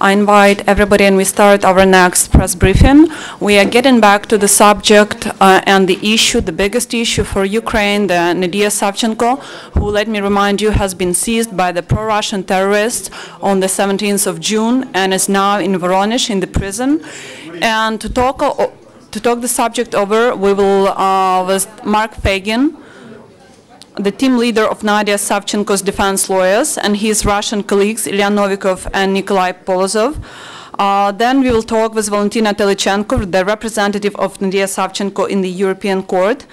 I invite everybody and we start our next press briefing. We are getting back to the subject and the issue, the biggest issue for Ukraine, the Nadiya Savchenko, who, let me remind you, has been seized by the pro-Russian terrorists on the 17th of June and is now in Voronezh in the prison. And to talk the subject over, we will with Mark Fagin, the team leader of Nadiya Savchenko's defense lawyers, and his Russian colleagues, Ilya Novikov and Nikolai Polozov. Then we will talk with Valentina Telechenko, the representative of Nadiya Savchenko in the European Court.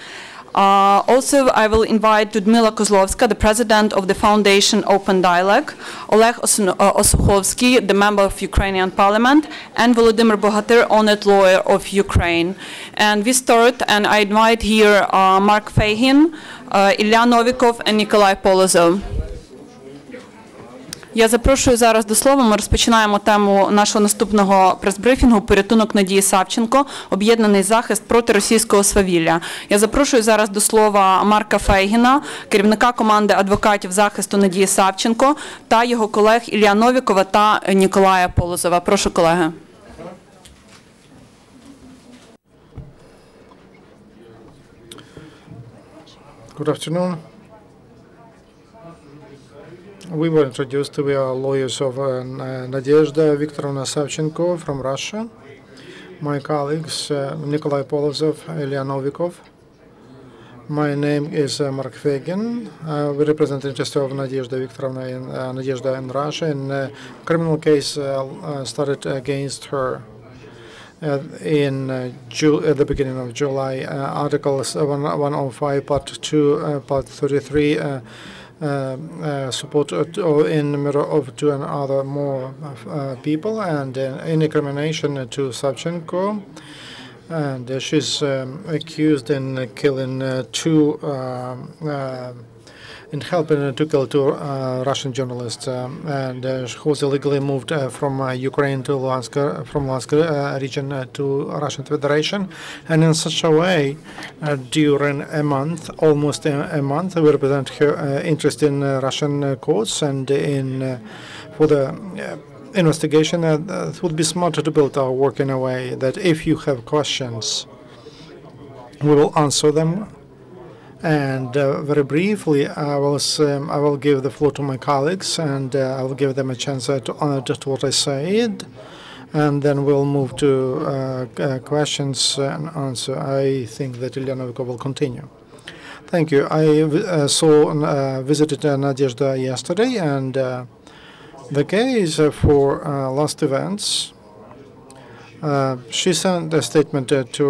Also, I will invite Ludmila Kozlovska, the president of the Foundation Open Dialogue, Oleg Osuchovsky, the member of Ukrainian Parliament, and Volodymyr Bogatyr, honored lawyer of Ukraine. And we start, and I invite here Mark Fagin, Ілля Новіков і Ніколай Полозов. Я запрошую зараз до слова. Ми розпочинаємо тему нашого наступного прес-брифінгу «Порятунок Надії Савченко. Об'єднаний захист проти російського свавілля». Я запрошую зараз до слова Марка Фейгіна, керівника команди адвокатів захисту Надії Савченко, та його колег Ілля Новікова та Ніколая Полозова. Прошу, колеги. Good afternoon. We were introduced. We are lawyers of Nadiya Viktorovna Savchenko from Russia. My colleagues, Nikolai Polozov, Ilya Novikov. My name is Mark Fagin. We represent the interest of Nadiya Viktorovna in Russia. And a criminal case started against her at the beginning of July. Articles 105, Part 2, Part 33 support in the matter of two and other more people, and in incrimination to Savchenko. And she's accused in killing in helping to kill two Russian journalists, and who was illegally moved from Ukraine to Luhansk, from Luhansk region to Russian Federation. And in such a way, during a month, almost a month, we represent her interest in Russian courts and in for the investigation. It would be smarter to build our work in a way that if you have questions, we will answer them. And very briefly, I will give the floor to my colleagues, and I will give them a chance to honor just what I said, and then we'll move to questions and answer. I think that Ilya Novikov will continue. Thank you. I visited Nadiya yesterday, and the case for last events. She sent a statement to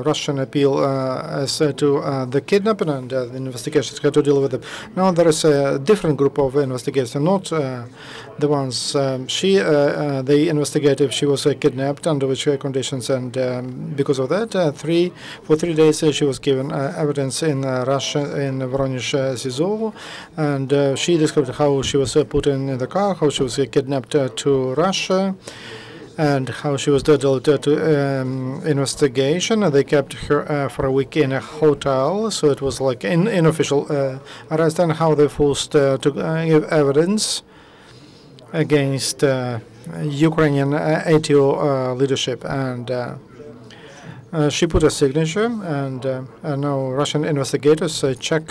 Russian appeal as to the kidnapping and the investigations had to deal with it. Now there is a different group of investigators, not the ones they investigate if she was kidnapped, under which conditions, and because of that, for 3 days she was given evidence in Russia, in Voronezh SIZO, and she described how she was put in the car, how she was kidnapped to Russia, and how she was dealt to investigation. They kept her for a week in a hotel, so it was like an unofficial arrest, and how they forced to give evidence against Ukrainian ATO leadership. And she put a signature, and now Russian investigators check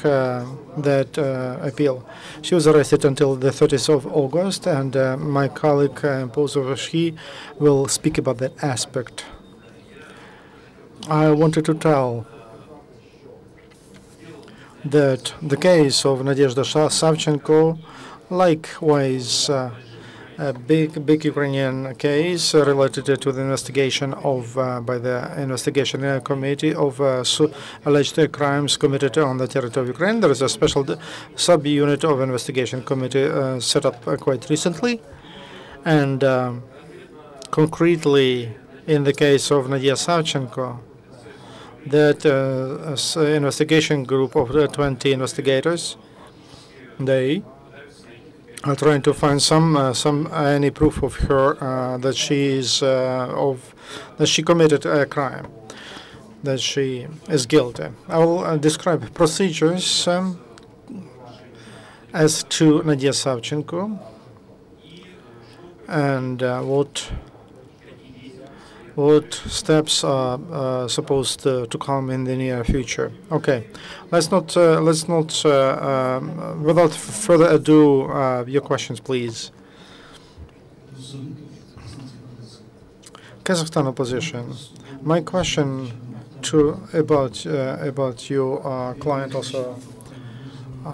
that appeal. She was arrested until the 30th of August, and my colleague Polozov will speak about that aspect. I wanted to tell that the case of Nadiya Savchenko, likewise a big Ukrainian case related to the investigation of by the investigation committee of alleged crimes committed on the territory of Ukraine. There is a special sub-unit of investigation committee set up quite recently, and concretely in the case of Nadiya Savchenko, that investigation group of 20 investigators, they are trying to find any proof of her that she committed a crime, that she is guilty. I will describe procedures as to Nadiya Savchenko, and what steps are supposed to come in the near future. Okay, let's not without further ado, your questions, please. Kazakhstan opposition. My question about your client also,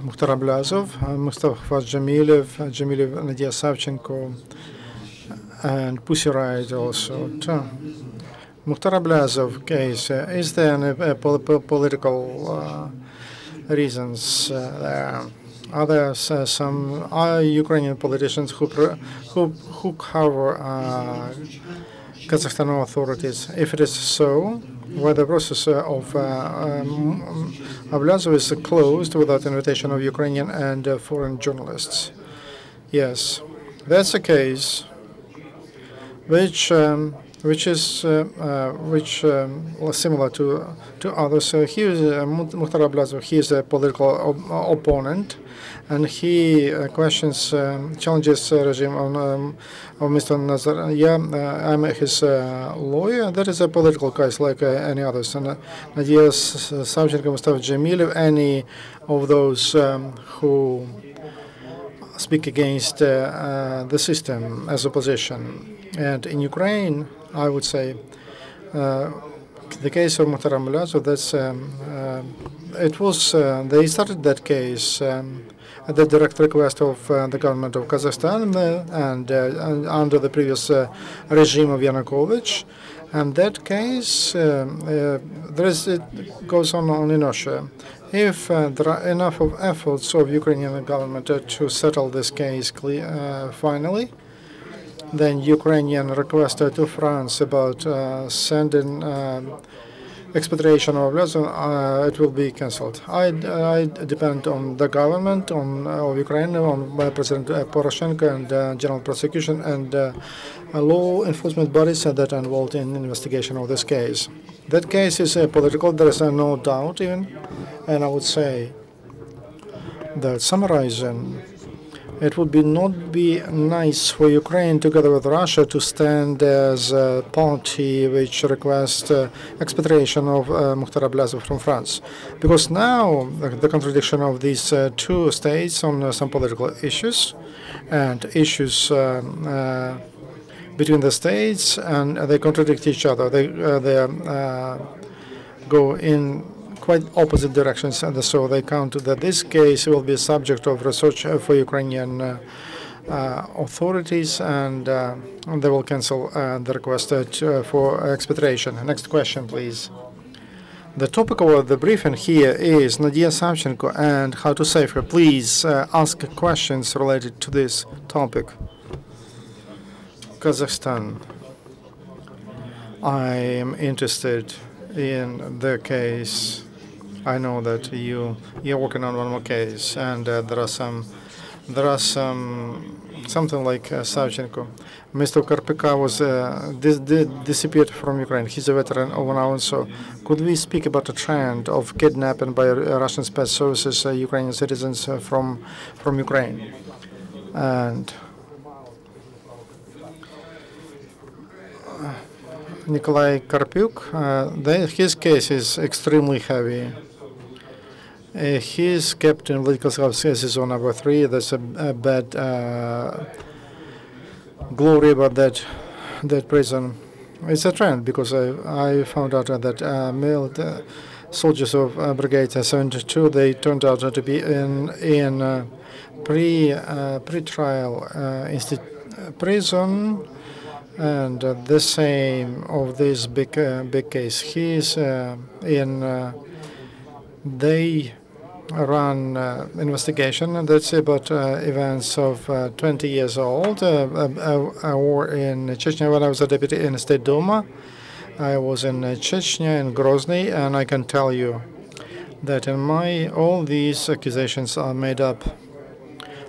Mukhtar Ablazov, Mustafa Jamilov, Nadiya Savchenko, and Pussy Riot also. Mukhtar Ablazov case, is there any political reasons there? Are there some Ukrainian politicians who cover Kazakhstan authorities? If it is so, why the process of Ablazov is closed without invitation of Ukrainian and foreign journalists? Yes, that's a case which is similar to others. He is Mukhtar Ablazov. He is a political opponent, and he questions, challenges regime of Mr. Nadiya. I'm his lawyer. That is a political case like any others. And Nadiya Savchenko, Mustafa Jamilov, any of those who speak against the system as opposition. And in Ukraine, I would say the case of Mukhtar Ablazov, that's it was they started that case at the direct request of the government of Kazakhstan and under the previous regime of Yanukovych. And that case, it goes on inertia. If there are enough of efforts of Ukrainian government to settle this case finally, then Ukrainian request to France about sending expatriation of Ablazov, it will be cancelled. I depend on the government of Ukraine, on President Poroshenko and General Prosecution and law enforcement bodies that are involved in investigation of this case. That case is political, there is no doubt even, and I would say that summarizing, it would not be nice for Ukraine, together with Russia, to stand as a party which requests expatriation of Mukhtar Ablazov from France. Because now the contradiction of these two states on some political issues and issues between the states, and they contradict each other. They go in quite opposite directions, and so they count that this case will be subject of research for Ukrainian authorities, and they will cancel the request for expatriation. Next question, please. The topic of the briefing here is Nadiya Savchenko and how to save her. Please ask questions related to this topic. Kazakhstan. I am interested in the case. I know that you're working on one more case, and there are something like Savchenko. Mr. Karpika was disappeared from Ukraine. He's a veteran of now, and so could we speak about a trend of kidnapping by Russian spec services Ukrainian citizens from Ukraine? And Nikolai Karpyuk, his case is extremely heavy. He is kept in Vladikavkaz zone number 3. That's a bad glory about that prison. It's a trend because I found out that male soldiers of Brigade 72, they turned out to be in pre-trial prison. And the same of this big case. He is they run investigation, and that's about events of 20 years old. A war in Chechnya when I was a deputy in State Duma. I was in Chechnya, in Grozny, and I can tell you that all these accusations are made up.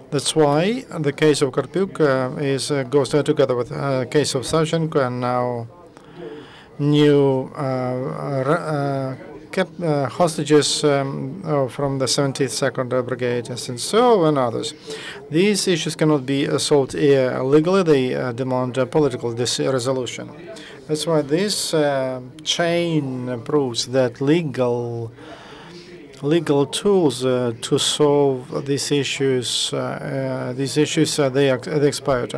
That's why the case of Karpyuk goes together with the case of Savchenko, and now new kept hostages from the 72nd Brigade and so and others. These issues cannot be solved legally. They demand political resolution. That's why this chain proves that legal tools to solve these issues they expired.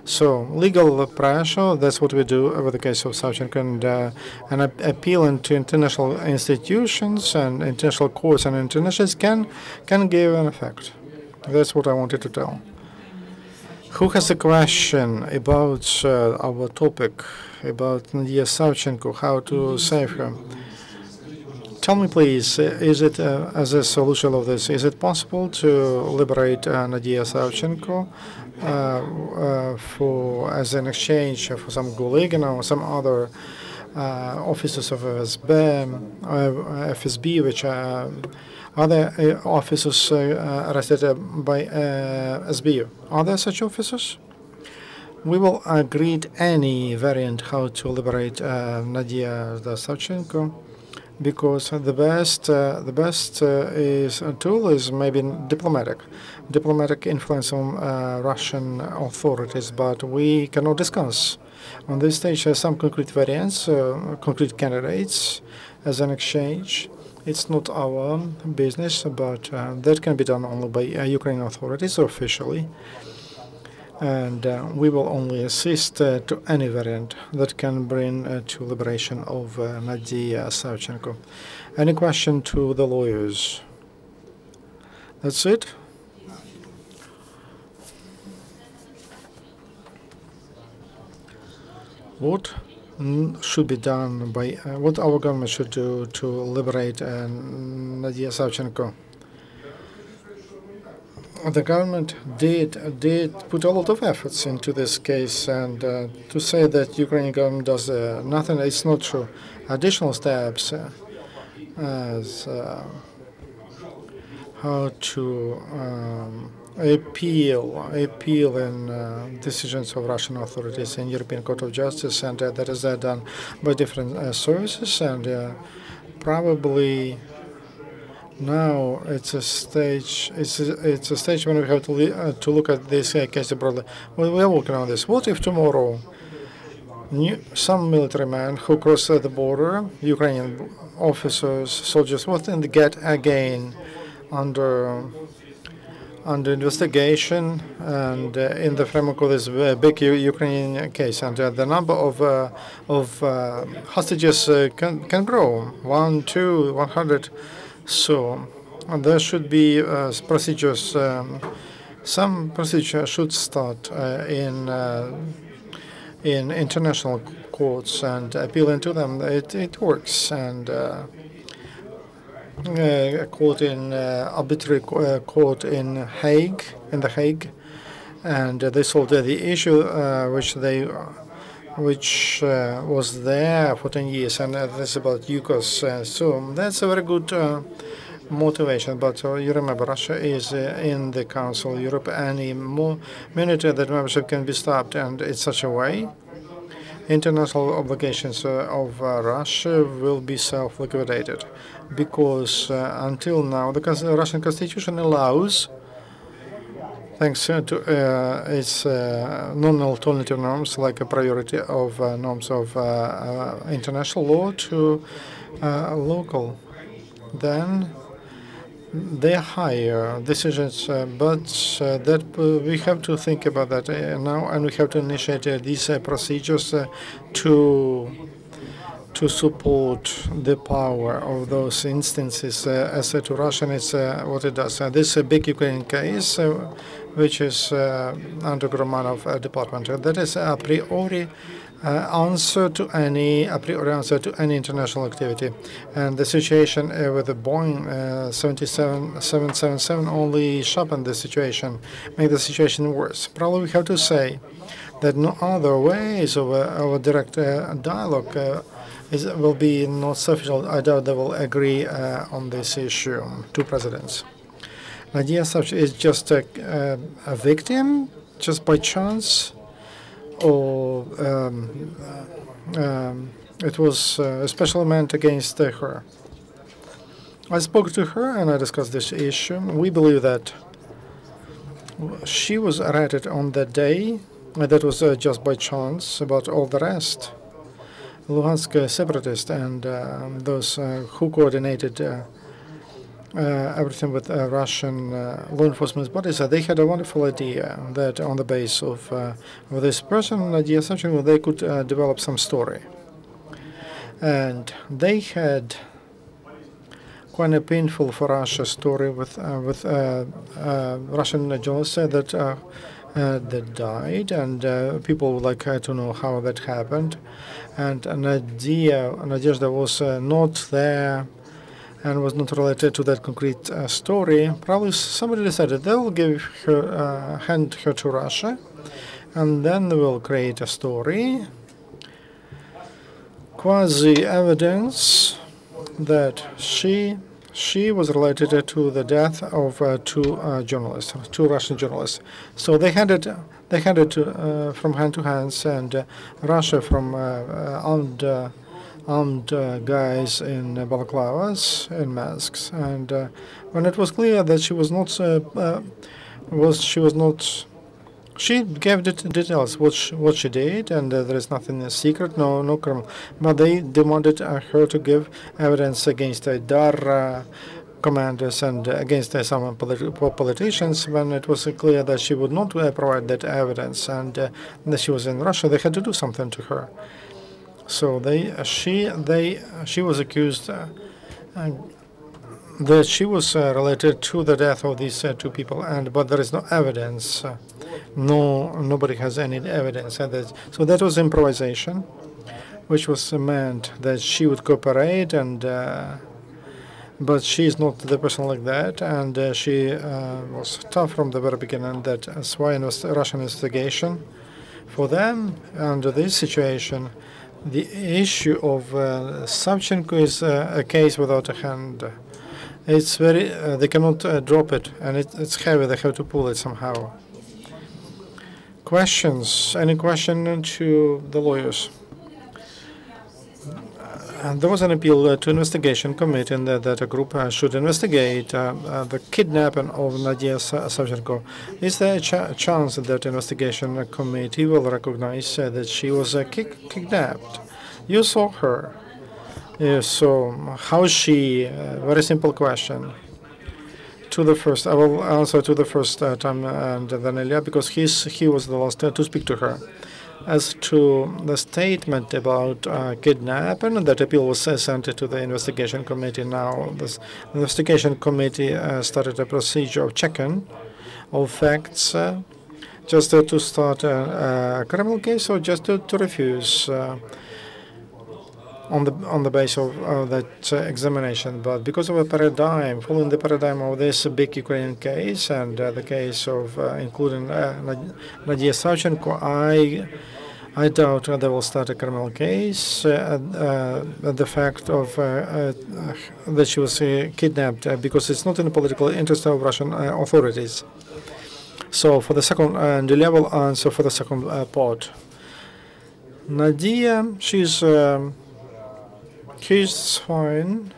So legal pressure, that's what we do with the case of Savchenko, and appealing to international institutions and international courts and internationals can give an effect. That's what I wanted to tell. Who has a question about our topic, about Nadiya Savchenko, how to save her? Tell me, please, is it, as a solution of this, is it possible to liberate Nadiya Savchenko as an exchange for some Guligin or some other officers of FSB, which other officers arrested by SBU? Are there such officers? We will agree any variant how to liberate Nadiya Savchenko, because the best tool is maybe diplomatic influence on Russian authorities. But we cannot discuss on this stage some concrete variants, concrete candidates as an exchange. It's not our business, but that can be done only by Ukrainian authorities officially. And we will only assist to any variant that can bring to liberation of Nadiya Savchenko. Any question to the lawyers? That's it? What should be done by what our government should do to liberate Nadiya Savchenko? The government did put a lot of efforts into this case, and to say that Ukrainian government does nothing, it's not true. Additional steps as how to appeal in decisions of Russian authorities in European Court of Justice, and that is done by different services, and probably. Now it's a stage. It's a stage when we have to look at this case broadly. Well, we are working on this. What if tomorrow some military man who crossed the border, Ukrainian officers, soldiers, what and get again under investigation and in the framework of this big Ukrainian case, and the number of hostages can grow 1, 2, 100. So there should be procedures. Some procedure should start in international courts and appealing to them. It works, and a court in arbitrary court in The Hague, and they solved the issue which was there for 10 years, and that's about UCOS. So that's a very good motivation. But you remember, Russia is in the Council of Europe. Any minute that membership can be stopped, and in such a way, international obligations of Russia will be self-liquidated, because until now the Russian Constitution allows, thanks to its non-alternative norms, like a priority of norms of international law to local. Then they are higher decisions, but that we have to think about that now, and we have to initiate these procedures to support the power of those instances. As to Russian, it's what it does. This is a big Ukrainian case, which is under Romanov department. That is a priori answer to any international activity. And the situation with the Boeing 777 only sharpened the situation, made the situation worse. Probably we have to say that no other ways of a direct dialogue will be not sufficient. I doubt they will agree on this issue, two presidents. Nadiya Savchenko is just a victim, just by chance, or it was especially meant against her. I spoke to her and I discussed this issue. We believe that she was arrested on that day. That was just by chance. About all the rest, Luhansk separatists and those who coordinated everything with Russian law enforcement bodies, they had a wonderful idea that on the base of this person, Nadiya Savchenko, they could develop some story. And they had quite a painful for Russia story with Russian journalists that died, and people would like to know how that happened. And Nadezhda was not there and was not related to that concrete story. Probably somebody decided they will hand her to Russia, and then they will create a story, quasi-evidence that she was related to the death of two Russian journalists. So they handed from hand to hands, and Russia from armed guys in balaclavas and masks. And when it was clear that she gave details what she did, and there is nothing secret, no criminal. But they demanded her to give evidence against DAR commanders and against some politicians. When it was clear that she would not provide that evidence and that she was in Russia, they had to do something to her. So she was accused that she was related to the death of these two people, but there is no evidence. Nobody has any evidence. So that was improvisation, which was meant that she would cooperate, but she is not the person like that, and she was tough from the very beginning. That's why Russian investigation for them under this situation. The issue of Savchenko is a case without a hand. It's very they cannot drop it, and it's heavy. They have to pull it somehow. Questions? Any question to the lawyers? There was an appeal to investigation committee that a group should investigate the kidnapping of Nadiya Savchenko. Is there a chance that investigation committee will recognize that she was kidnapped? You saw her. So how is she? Very simple question. To the first, I will answer to the first time, and then Ilya, because he was the last to speak to her. As to the statement about kidnapping, that appeal was sent to the investigation committee. Now, this investigation committee started a procedure of checking all facts, just to start a criminal case, or just to refuse on the basis of that examination. But because of a paradigm, following the paradigm of this big Ukrainian case and the case of including Nadiya Savchenko, I doubt they will start a criminal case. The fact of that she was kidnapped because it's not in the political interest of Russian authorities. So for the second, and the level answer for the second part, Nadiya, she's fine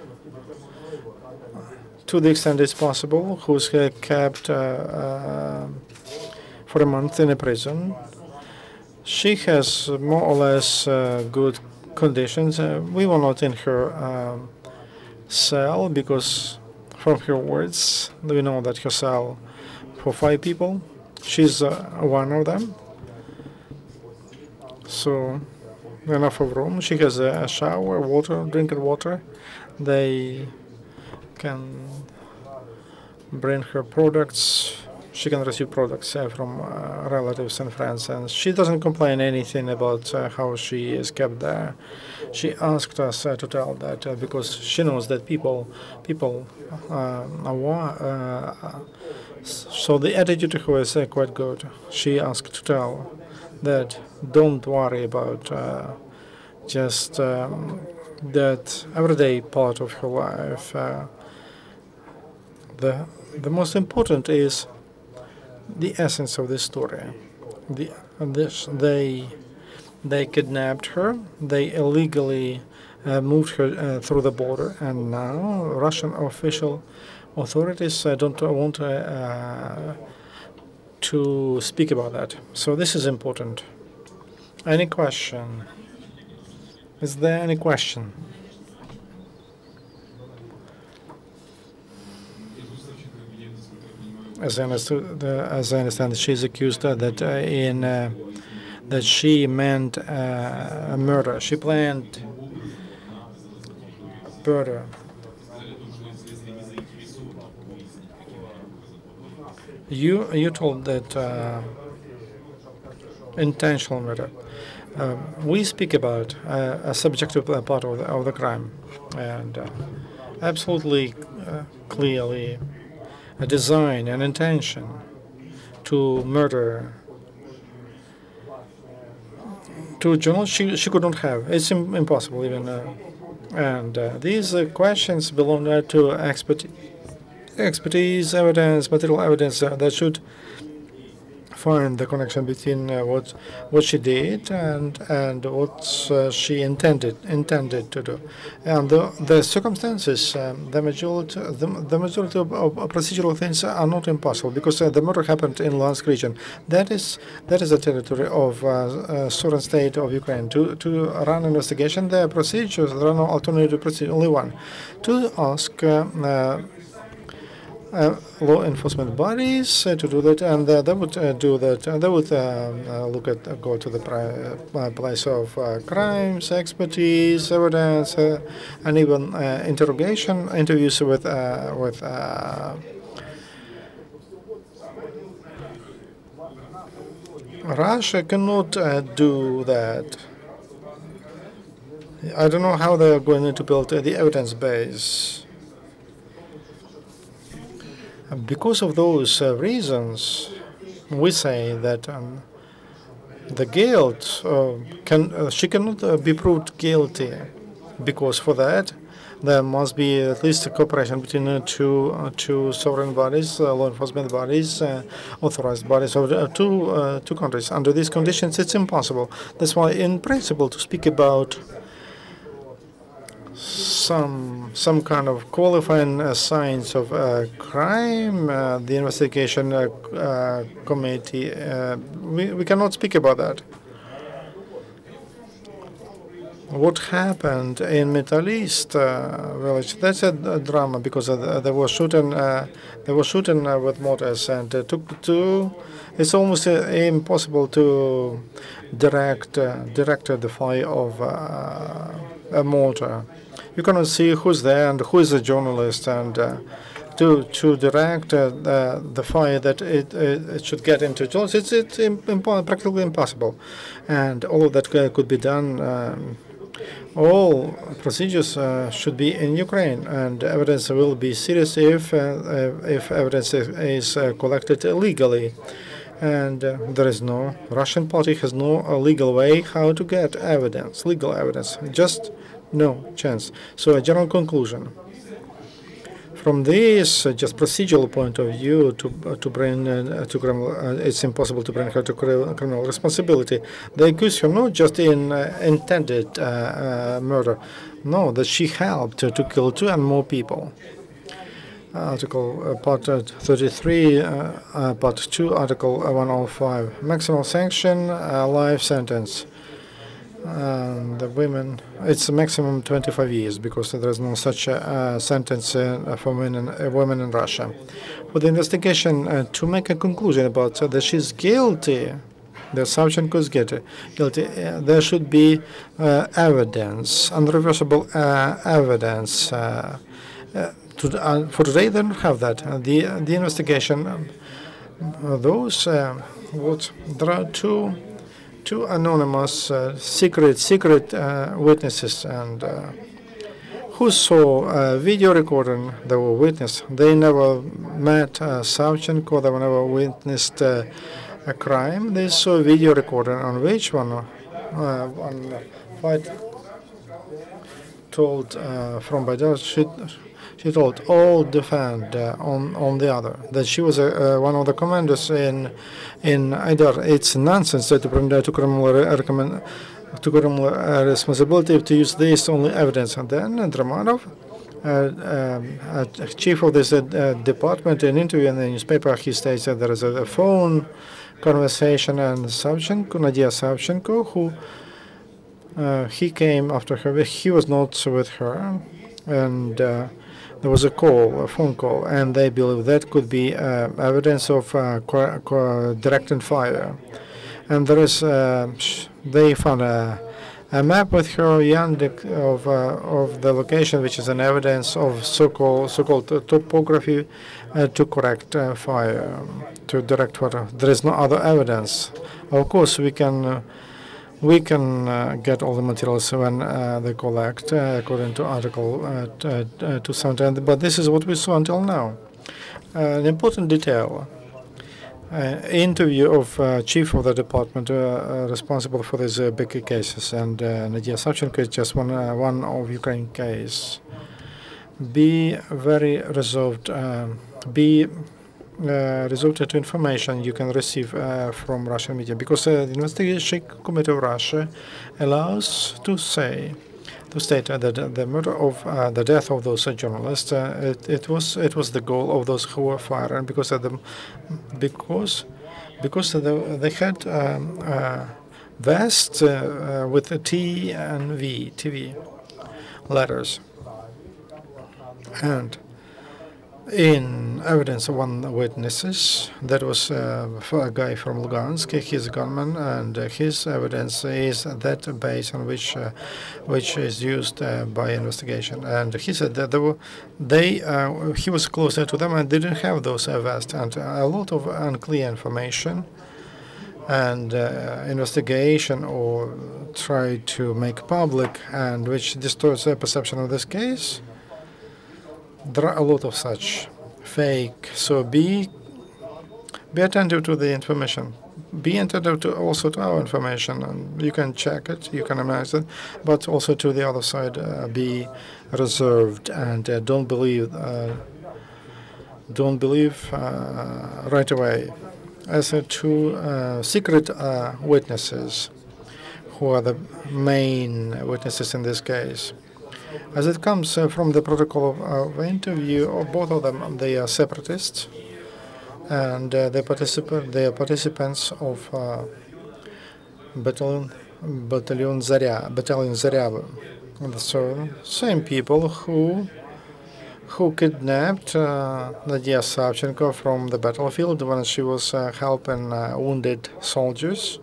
to the extent it's possible. Who's kept for a month in a prison. She has more or less good conditions. We were not in her cell because from her words, we know that her cell for 5 people, she's one of them. So enough of room. She has a shower, water, drinking water. They can bring her products. She can receive products from relatives and friends, and she doesn't complain anything about how she is kept there. She asked us to tell that because she knows that people so the attitude to her is quite good. She asked to tell that don't worry about just that everyday part of her life. The most important is the essence of this story. They kidnapped her. They illegally moved her through the border, and now Russian official authorities don't want to speak about that. So this is important. Any question? Is there any question? As I understand, she is accused that she meant a murder. She planned murder. You told that intentional murder. We speak about a subjective part of the crime, and absolutely clearly a design and intention to murder two journalists she could not have. It's impossible even. And these questions belong to expertise, evidence, material evidence that should find the connection between what she did and what she intended to do, and the circumstances. The majority of procedural things are not impossible because the murder happened in Luhansk region. That is the territory of sovereign state of Ukraine. To run investigation, there are procedures. There are no alternative procedure. Only one: to ask law enforcement bodies to do that, and they would do that. They would go to the place of crimes, expertise, evidence, and even interviews with Russia cannot do that. I don't know how they are going to build the evidence base. Because of those reasons, we say that the guilt she cannot be proved guilty, because for that there must be at least a cooperation between two sovereign bodies, law enforcement bodies, authorized bodies of two countries. Under these conditions, it's impossible. That's why, in principle, to speak about some kind of qualifying signs of crime, the investigation committee, we cannot speak about that. What happened in Middle East village? That's a drama because they were shooting with mortars, and it's almost impossible to direct the fire of a mortar. You cannot see who's there and who is a journalist, and to direct the fire that it should get into journalists, it's practically impossible. And all of that could be done. All procedures should be in Ukraine, and evidence will be serious if evidence is collected illegally. And there is no Russian party has no legal way how to get evidence, legal evidence. Just no chance. So a general conclusion. From this just procedural point of view, to bring to criminal, it's impossible to bring her to criminal responsibility. They accuse her not just in intended murder, no, that she helped to kill 2 and more people. Article Part 33, Part 2, Article 105. Maximum sanction, life sentence. The women, it's a maximum 25 years because there is no such sentence for women in Russia. For the investigation to make a conclusion about that she's guilty, that Savchenko is guilty, there should be evidence, irreversible evidence. For today, they don't have that. The investigation, those there are two anonymous secret witnesses, and who saw a video recording. They were witness. They never met Savchenko. They never witnessed a crime. They saw a video recording on which one fight told from Baidar. She told all defend on the other that she was one of the commanders in Aidar. It's nonsense to bring that to criminal took responsibility to use this only evidence. And then Dramanov, chief of this department, in an interview in the newspaper, he states that there is a phone conversation, and Savchenko, Nadiya Savchenko, who he came after her. He was not with her, and there was a phone call, and they believe that could be evidence of direct fire. And there is, they found a map with her of the location, which is an evidence of so-called topography to correct fire, to direct fire. There is no other evidence. Of course, we can get all the materials when they collect, according to Article 270. But this is what we saw until now. An important detail. Interview of chief of the department responsible for these big cases, and Nadiya Savchenko is just one of Ukraine case. Be very reserved. Be reserved to information you can receive from Russian media, because the Investigation Committee of Russia allows to state that the murder of the death of those journalists, it was the goal of those who were fired, because they had vest with a T and V, TV letters, and in evidence of one witnesses, that was a guy from Lugansk, he's a gunman, and his evidence is that base on which is used by investigation. And he said that he was closer to them and didn't have those vests, and a lot of unclear information and investigation or try to make public, and which distorts the perception of this case. There are a lot of such fake, so be attentive to the information. Be attentive also to our information, and you can check it, you can imagine, but also to the other side. Be reserved and don't believe right away. As to secret witnesses, who are the main witnesses in this case. As it comes from the protocol of interview, both of them, they are separatists, and they are participants of battalion Zarya. So same people who kidnapped Nadiya Savchenko from the battlefield when she was helping wounded soldiers,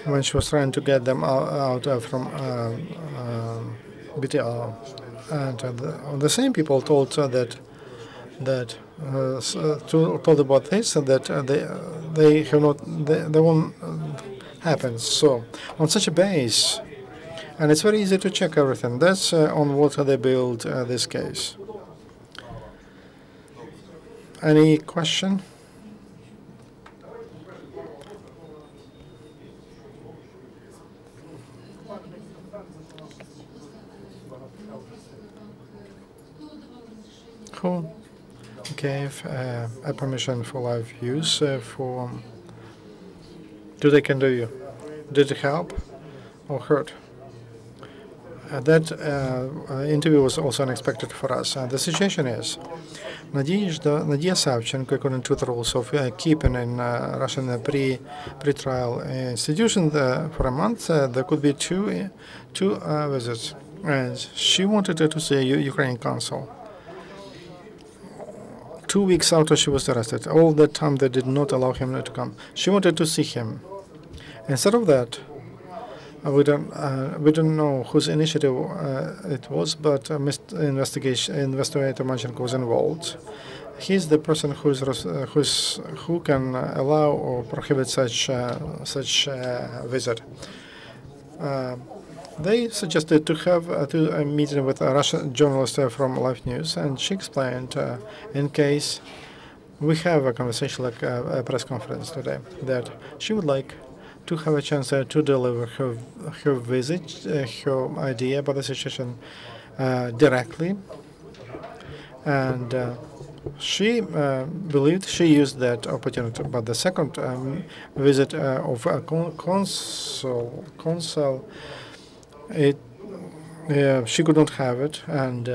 when she was trying to get them out from BTR. And the same people told told about this, that they won't happen. So on such a base, and it's very easy to check everything. That's on what they build this case. Any question? Who gave a permission for live use to take interview? Did it help or hurt? That interview was also unexpected for us. The situation is, Nadiya Savchenko, according to the rules of keeping in Russian pre-trial institution for a month, there could be two visits. And she wanted to see a Ukrainian consul. 2 weeks after she was arrested, all that time they did not allow him to come. She wanted to see him. Instead of that, we don't know whose initiative it was, but investigator Manchenko was involved. He's the person who can allow or prohibit such visit. They suggested to have a meeting with a Russian journalist from Live News, and she explained, in case we have a conversation like a press conference today, that she would like to have a chance to deliver her visit, her idea about the situation directly, and She believed she used that opportunity, but the second visit of a consul, she could not have it, and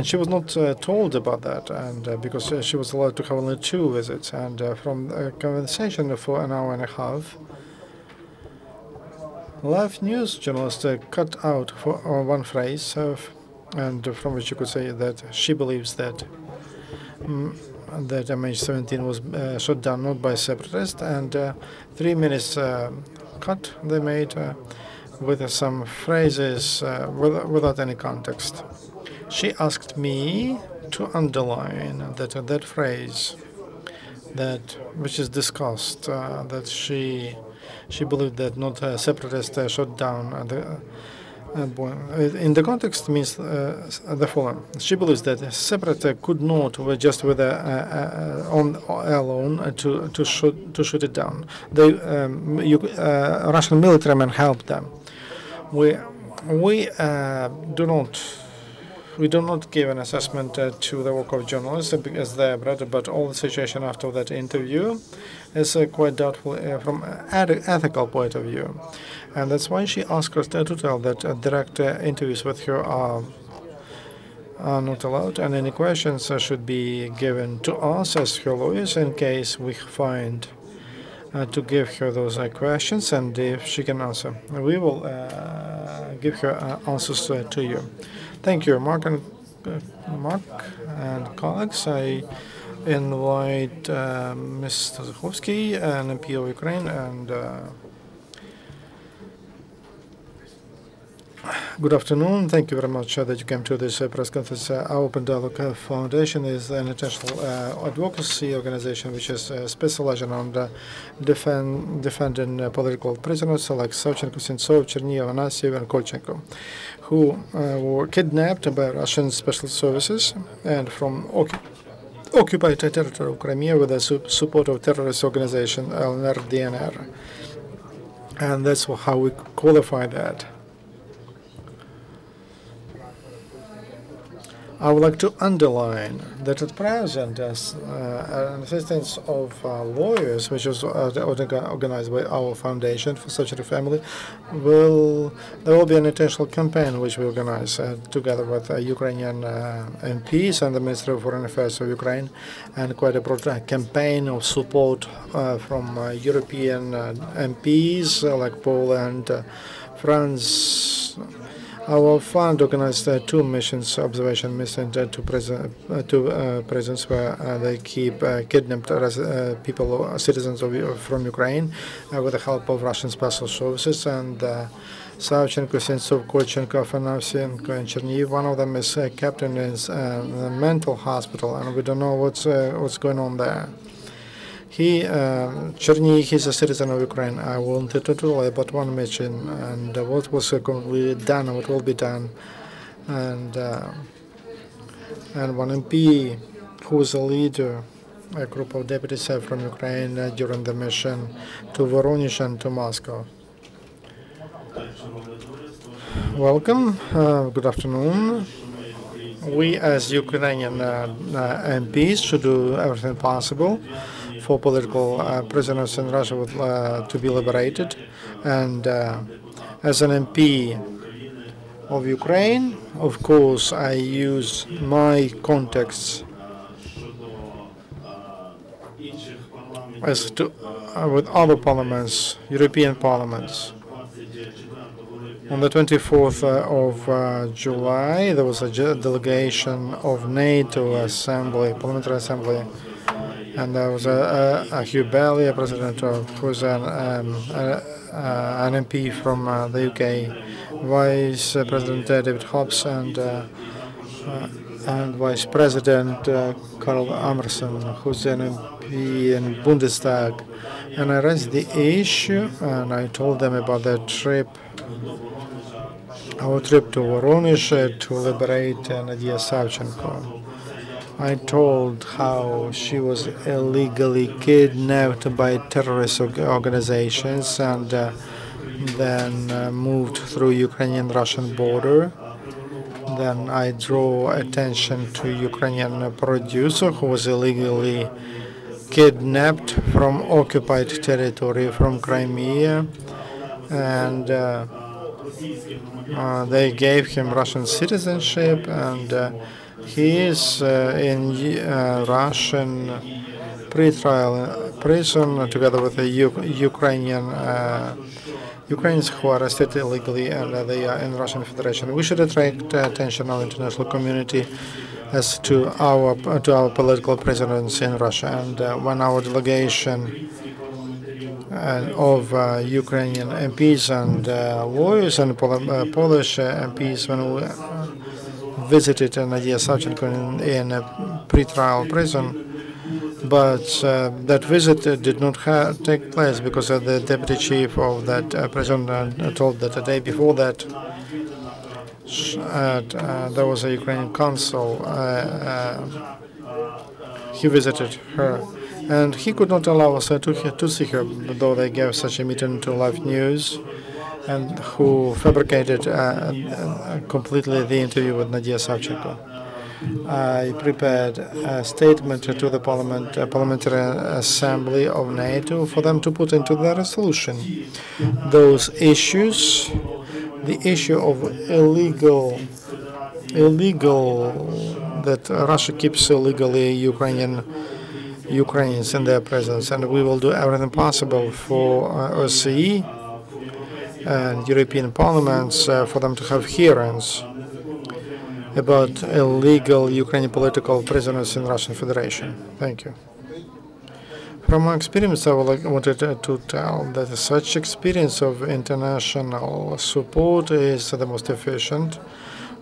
she was not told about that, and because she was allowed to have only 2 visits, and from a conversation for an hour and a half, live news journalist cut out for one phrase, and from which you could say that she believes that that MH17 was shot down not by separatists, and 3 minutes cut they made with some phrases without any context. She asked me to underline that phrase which is discussed, that she believed that not separatists shot down in the context means the following. She believes that separatists could not, just with on alone, to shoot it down. Russian military men helped them. We do not give an assessment to the work of journalists because they are better, but all the situation after that interview is quite doubtful from an ethical point of view. And that's why she asked us to tell that direct interviews with her are not allowed, and any questions should be given to us as her lawyers in case we find to give her those questions, and if she can answer, we will give her answers to you. Thank you, Mark and colleagues. I invite Ms. Zakhovsky, an MP of Ukraine, and good afternoon. Thank you very much that you came to this press conference. Our Open Dialogue Foundation is an international advocacy organization which is specializing on defending political prisoners like Savchenko, Sentsov, Cherniyev, Nadiya, and Kolchenko, who were kidnapped by Russian special services and from occupied territory of Crimea with the support of terrorist organization LNR, DNR. And that's how we qualify that. I would like to underline that at present, as an assistance of lawyers, which was organized by our foundation for such a family, there will be an international campaign which we organize together with Ukrainian MPs and the Ministry of Foreign Affairs of Ukraine, and quite a broad campaign of support from European MPs like Poland, France. Our fund organized 2 missions, observation missions to prisons where they keep kidnapped people, citizens from Ukraine, with the help of Russian special services. And Savchenko, Sentsov, Kolchenko, Afanasyenko, and Cherniyev. One of them is kept in a mental hospital, and we don't know what's going on there. Cherniyev is a citizen of Ukraine. I wanted to tell about one mission and what was done, what will be done, and one MP who is a leader, a group of deputies from Ukraine during the mission to Voronezh and to Moscow. Welcome. Good afternoon. We, as Ukrainian MPs, should do everything possible for political prisoners in Russia to be liberated. And as an MP of Ukraine, of course, I use my contacts with other parliaments, European parliaments. On the 24th of July, there was a delegation of NATO Assembly, Parliamentary Assembly, and there was a Hugh Bailey, a president who was an MP from the UK, Vice President David Hobbs, and Vice President Karl Amerson, who's an MP in Bundestag. And I raised the issue, and I told them about that trip, our trip to Voronezh to liberate Nadiya Savchenko. I told how she was illegally kidnapped by terrorist organizations and then moved through Ukrainian-Russian border. Then I draw attention to Ukrainian producer who was illegally kidnapped from occupied territory from Crimea, and they gave him Russian citizenship, and he is in Russian pre-trial prison together with the Ukrainians who are arrested illegally, and they are in Russian Federation. We should attract attention of the international community as to our political prisoners in Russia. And when our delegation of Ukrainian MPs and lawyers and Polish MPs, when we visited Nadiya Savchenko in a pre-trial prison, but that visit did not take place because the deputy chief of that prison told that the day before that there was a Ukrainian consul. He visited her, and he could not allow us to see her, though they gave such a meeting to Live News, and who fabricated completely the interview with Nadiya Savchenko. I prepared a statement to the Parliamentary Assembly of NATO for them to put into the resolution those issues, the issue of illegal that Russia keeps illegally Ukrainians in their presence, and we will do everything possible for OSCE and European parliaments for them to have hearings about illegal Ukrainian political prisoners in Russian Federation. Thank you. From my experience, I wanted to tell that such experience of international support is the most efficient.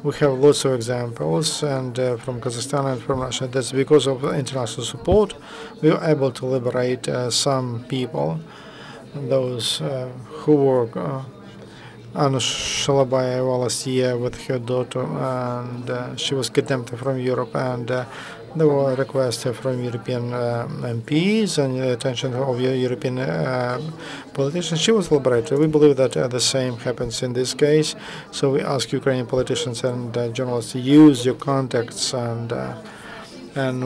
We have lots of examples, and from Kazakhstan and from Russia. That's because of international support, we were able to liberate some people, those who were Anna Shalabayeva last year with her daughter, and she was kidnapped from Europe, and there were requests from European MPs and attention of European politicians. She was liberated. We believe that the same happens in this case. So we ask Ukrainian politicians and journalists to use your contacts, and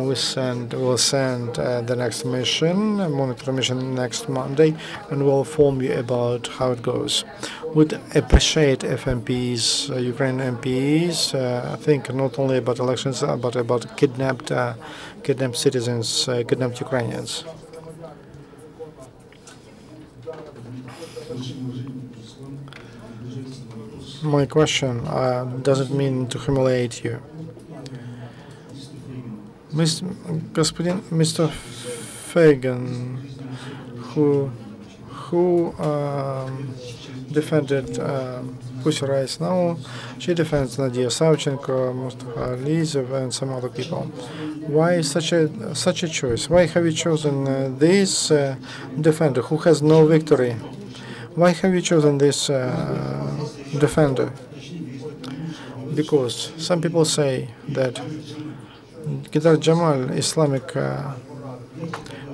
we'll send the next mission, a monitor mission next Monday, and we'll inform you about how it goes. Would appreciate if MPs, Ukrainian MPs, think not only about elections but about kidnapped citizens, kidnapped Ukrainians. My question doesn't mean to humiliate you. Mr. Fagan, who defended Pussy Rice now, she defends Nadiya Savchenko, Mustafa Aliyev, and some other people. Why such a choice? Why have you chosen this defender who has no victory? Why have you chosen this defender? Because some people say that Gidar Jamal, Islamic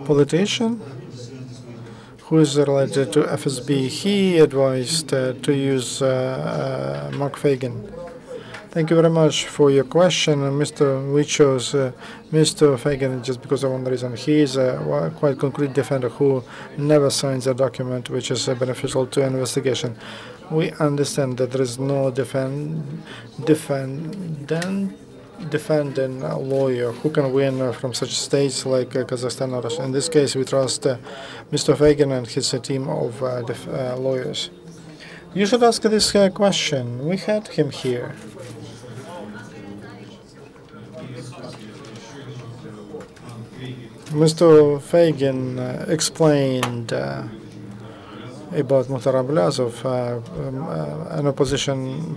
politician who is related to FSB, he advised to use Mark Fagan. Thank you very much for your question, We chose Mr. Fagan just because of one reason. He is a quite concrete defender who never signs a document which is beneficial to investigation. We understand that there is no defending a lawyer who can win from such states like Kazakhstan or Russia. In this case, we trust Mr. Fagan and his team of lawyers. You should ask this question. We had him here. Mr. Fagan explained about Mukhtar Ablyazov, an opposition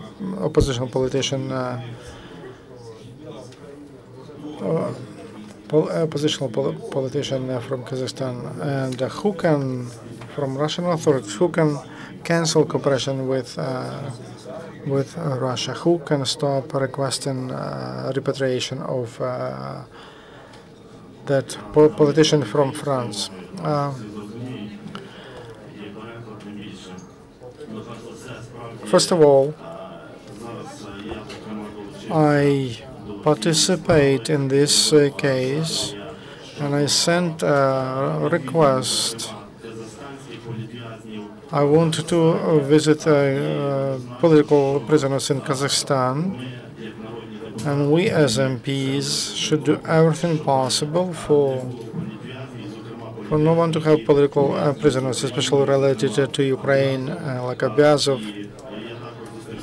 politician, oppositional politician from Kazakhstan, and who can, from Russian authorities, who can cancel cooperation with Russia, who can stop requesting repatriation of that politician from France. First of all, I participate in this case, and I sent a request. I want to visit political prisoners in Kazakhstan, and we as MPs should do everything possible for no one to have political prisoners, especially related to Ukraine, like Abyazov.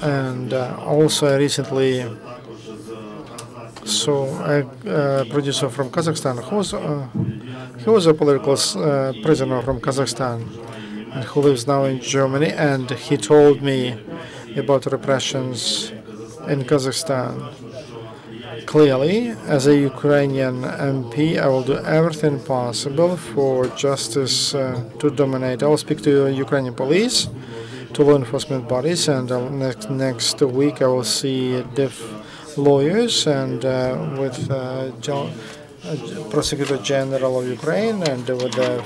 And also I recently saw a producer from Kazakhstan he was a political prisoner from Kazakhstan and who lives now in Germany, and he told me about repressions in Kazakhstan. Clearly, as a Ukrainian MP, I will do everything possible for justice to dominate. I will speak to Ukrainian police, to law enforcement bodies, and next week I will see lawyers and with Prosecutor General of Ukraine and with the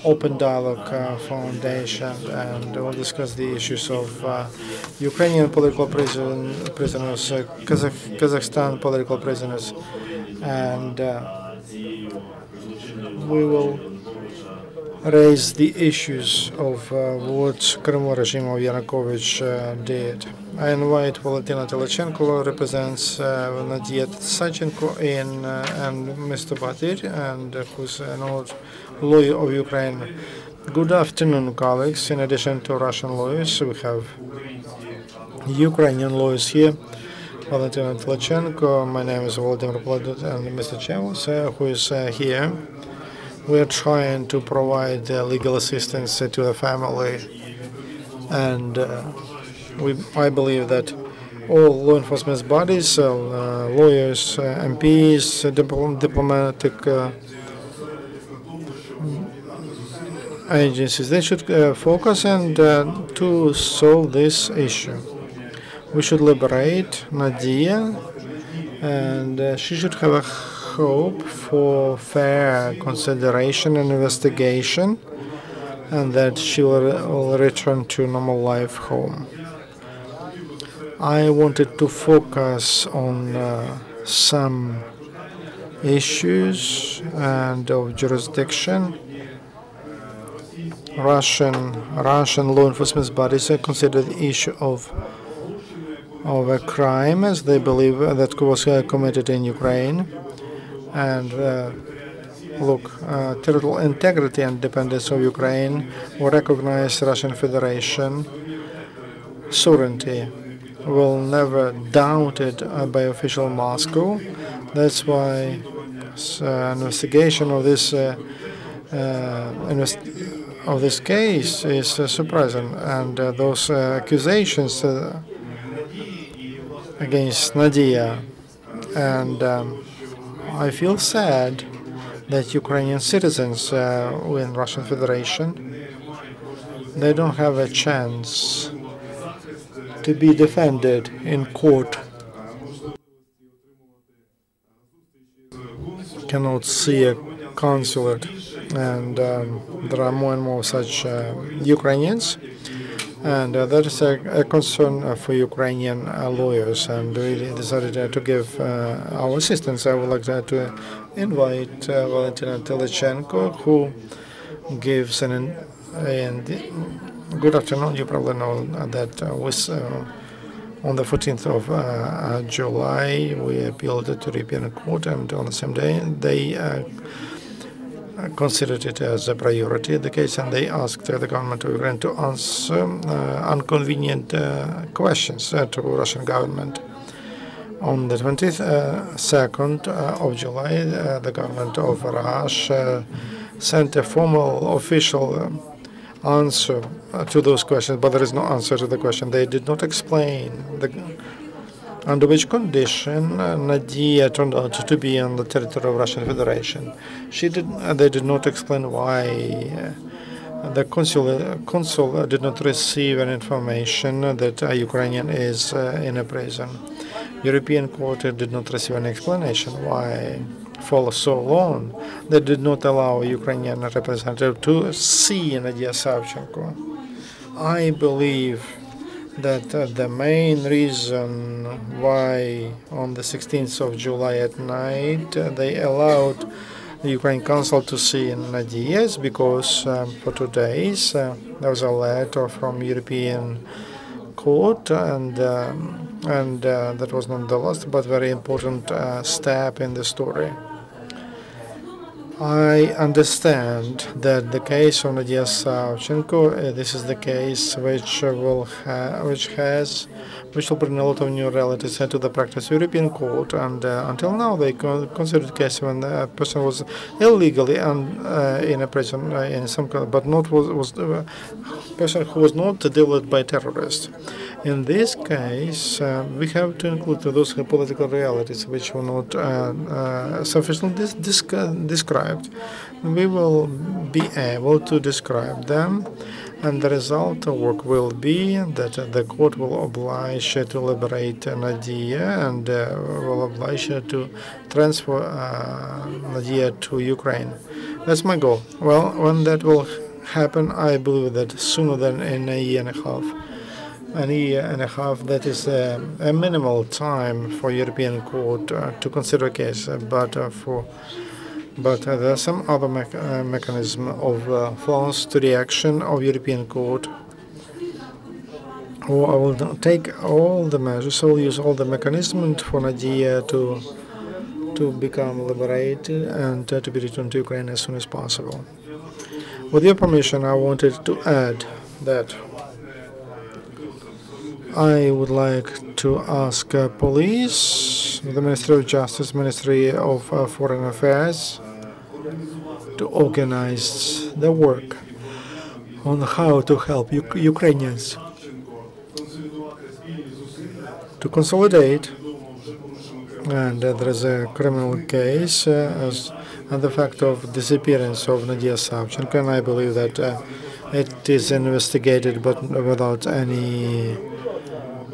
Open Dialogue Foundation, and we'll discuss the issues of Ukrainian political prisoners, Kazakhstan political prisoners, and we will raise the issues of what Kremlin regime of Yanukovych did. I invite Valentina Telachenko, who represents Nadiya Savchenko and Mr. Batir, and who's an old lawyer of Ukraine. Good afternoon, colleagues. In addition to Russian lawyers, we have Ukrainian lawyers here. Valentina Telachenko, my name is Volodymyr Poladut, and Mr. Chevos, who is here. We are trying to provide legal assistance to the family, and I believe that all law enforcement bodies, lawyers, MPs, diplomatic agencies, they should focus and to solve this issue. We should liberate Nadiya, and she should have a hope for fair consideration and investigation, and that she will return to normal life home. I wanted to focus on some issues and of jurisdiction. Russian law enforcement bodies consider the issue of a crime, as they believe that was committed in Ukraine. And territorial integrity and independence of Ukraine will recognize Russian Federation sovereignty. Will never doubted by official Moscow. That's why investigation of this case is surprising, and those accusations against Nadiya, and I feel sad that Ukrainian citizens in Russian Federation, they don't have a chance to be defended in court, cannot see a consulate, and there are more and more such Ukrainians, and that is a concern for Ukrainian lawyers, and we decided to give our assistance. I would like to invite Valentina Telachenko, who gives good afternoon. You probably know that on the 14th of July, we appealed to the European Court, and on the same day, they considered it as a priority, the case, and they asked the government of Ukraine to answer inconvenient questions to Russian government. On the 22nd of July, the government of Russia sent a formal official answer to those questions, but there is no answer to the question. They did not explain under which condition Nadiya turned out to be on the territory of Russian Federation. They did not explain why the consul did not receive an information that a Ukrainian is in a prison. European Court did not receive an explanation why for so long they did not allow a Ukrainian representative to see Nadiya Savchenko. I believe that the main reason why on the 16th of July at night they allowed the Ukraine Council to see Nadiya is because for 2 days there was a letter from European Court, and that was not the last but very important step in the story. I understand that the case of Nadiya Savchenko, this is the case which will bring a lot of new realities to the practice of European Court, and until now they considered the case when a person was illegally in a prison in some kind, but not was a person who was not delivered by terrorists. In this case, we have to include those political realities which were not sufficiently described. We will be able to describe them, and the result of work will be that the court will oblige to liberate Nadiya and will oblige to transfer Nadiya to Ukraine. That's my goal. Well, when that will happen, I believe that sooner than in a year and a half. That is a minimal time for European Court to consider a case, but there are some other mechanism of fast reaction of European Court. Or I will take all the measures, I will use all the mechanisms for Nadiya to become liberated and to be returned to Ukraine as soon as possible. With your permission, I wanted to add that I would like to ask police, the Ministry of Justice, Ministry of Foreign Affairs, to organize the work on how to help Ukrainians to consolidate. And there is a criminal case and the fact of disappearance of Nadiya Savchenko, and I believe that it is investigated but without any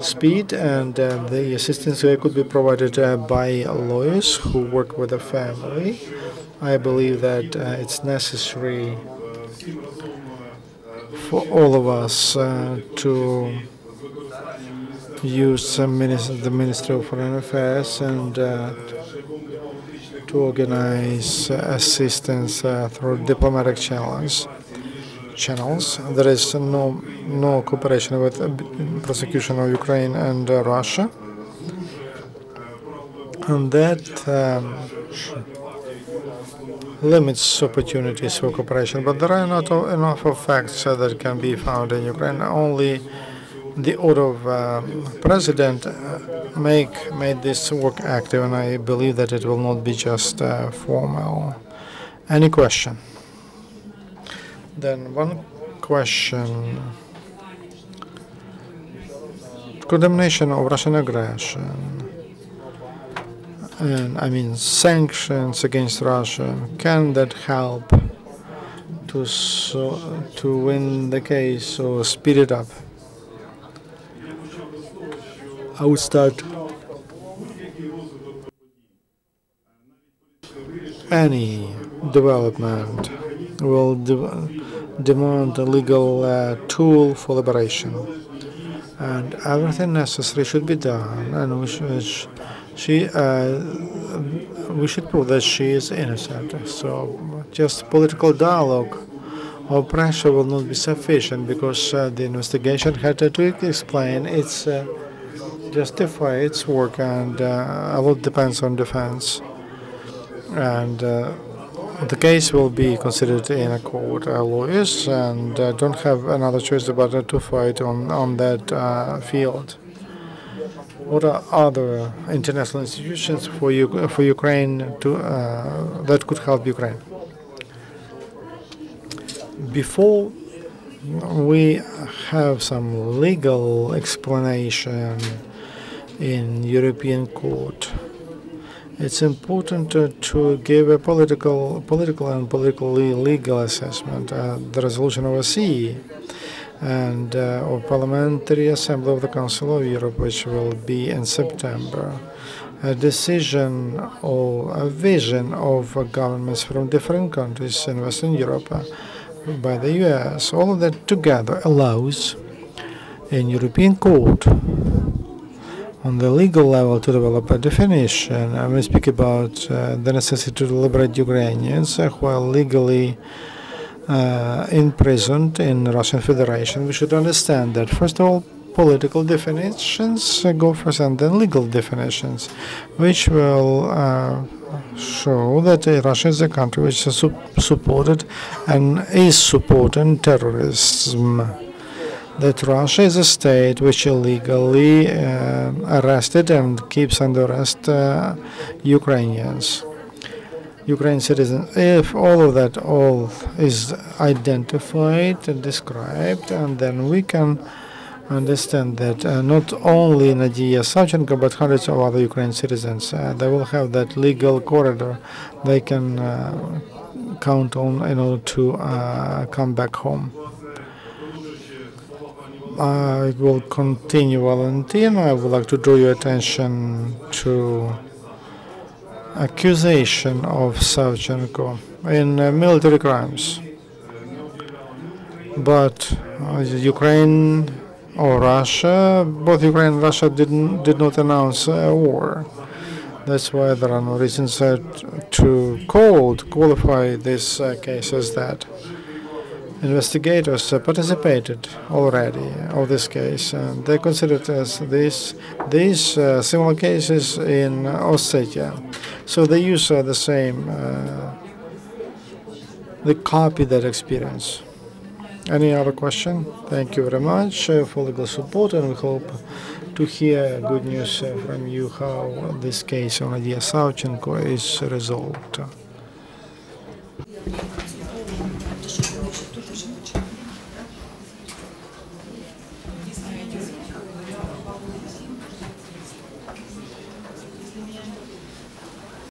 speed, and the assistance could be provided by lawyers who work with the family. I believe that it's necessary for all of us to use the Ministry of Foreign Affairs and to organize assistance through diplomatic channels. There is no cooperation with prosecution of Ukraine and Russia, and that limits opportunities for cooperation. But there are not enough of facts that can be found in Ukraine. Only the order of president made this work active, and I believe that it will not be just formal. Any question? Then one question. Condemnation of Russian aggression, and I mean sanctions against Russia, can that help to win the case or speed it up? I would start. Any development will demand a legal tool for liberation, and everything necessary should be done, and we should prove that she is innocent. So just political dialogue or pressure will not be sufficient, because the investigation had to explain its justify its work, and a lot depends on defense, and the case will be considered in a court. Lawyers and don't have another choice but to fight on that field. What are other international institutions for Ukraine that could help Ukraine? Before we have some legal explanation in European Court, it's important to give a political and politically legal assessment. The resolution of OSCE and of Parliamentary Assembly of the Council of Europe, which will be in September, a decision or a vision of governments from different countries in Western Europe by the US, all of that together allows in European Court on the legal level to develop a definition. And we speak about the necessity to liberate Ukrainians who are legally imprisoned in Russian Federation. We should understand that, first of all, political definitions go first and then legal definitions, which will show that Russia is a country which is supported and is supporting terrorism. That Russia is a state which illegally arrested and keeps under arrest Ukrainians. Ukrainian citizens. If all of that is identified and described, and then we can understand that not only Nadiya Savchenko, but hundreds of other Ukrainian citizens, they will have that legal corridor they can count on in order to come back home. I will continue, Valentin. I would like to draw your attention to accusation of Savchenko in military crimes. But Ukraine or Russia, both Ukraine and Russia did not announce a war. That's why there are no reasons to qualify this case as that. Investigators participated already of this case, and they considered as these similar cases in Ossetia. So they use the same, they copy that experience. Any other question? Thank you very much for legal support, and we hope to hear good news from you how this case on Nadiya Savchenko is resolved.